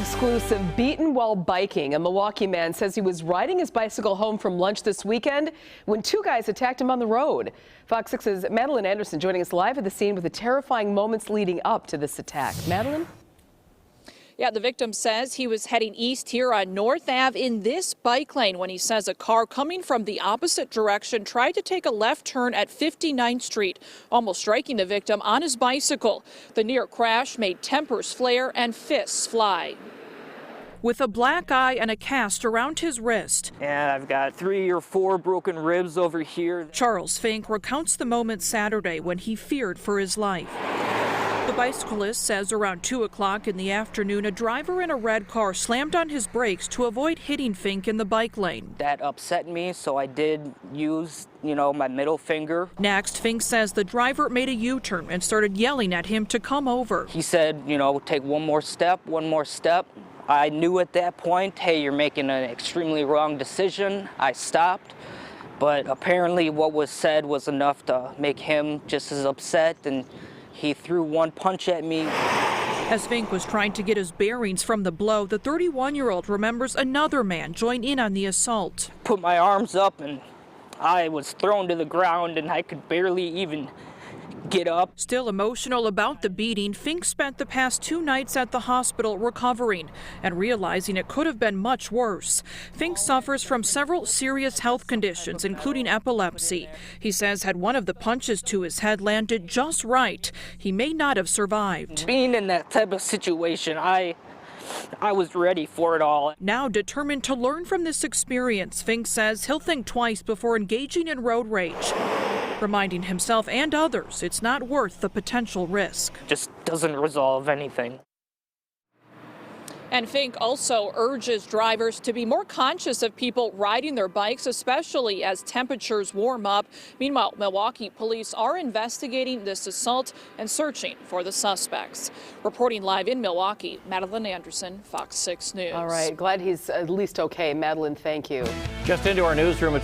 Exclusive, beaten while biking. A Milwaukee man says he was riding his bicycle home from lunch this weekend when two guys attacked him on the road. Fox 6's Madeline Anderson joining us live at the scene with the terrifying moments leading up to this attack. Madeline? Yeah, the victim says he was heading east here on North Ave in this bike lane when he says a car coming from the opposite direction tried to take a left turn at 59th Street, almost striking the victim on his bicycle. The near crash made tempers flare and fists fly. With a black eye and a cast around his wrist. And I've got 3 or 4 broken ribs over here. Charles Fink recounts the moment Saturday when he feared for his life. The bicyclist says around 2 o'clock in the afternoon, a driver in a red car slammed on his brakes to avoid hitting Fink in the bike lane. That upset me, so I did use, my middle finger. Next, Fink says the driver made a U-turn and started yelling at him to come over. He said, take one more step. I knew at that point, hey, you're making an extremely wrong decision. I stopped, but apparently what was said was enough to make him just as upset, and he threw one punch at me. As Fink was trying to get his bearings from the blow, the 31-year-old remembers another man join in on the assault. Put my arms up and I was thrown to the ground and I could barely even get up. Still emotional about the beating, Fink spent the past 2 nights at the hospital recovering and realizing it could have been much worse. Fink suffers from several serious health conditions, including epilepsy. He says had one of the punches to his head landed just right, he may not have survived. Being in that type of situation, I was ready for it all. Now determined to learn from this experience, Fink says he'll think twice before engaging in road rage, reminding himself and others it's not worth the potential risk. Just doesn't resolve anything. And Fink also urges drivers to be more conscious of people riding their bikes, especially as temperatures warm up. Meanwhile, Milwaukee police are investigating this assault and searching for the suspects. Reporting live in Milwaukee, Madeline Anderson, Fox 6 News. All right, glad he's at least okay. Madeline, thank you. Just into our newsroom.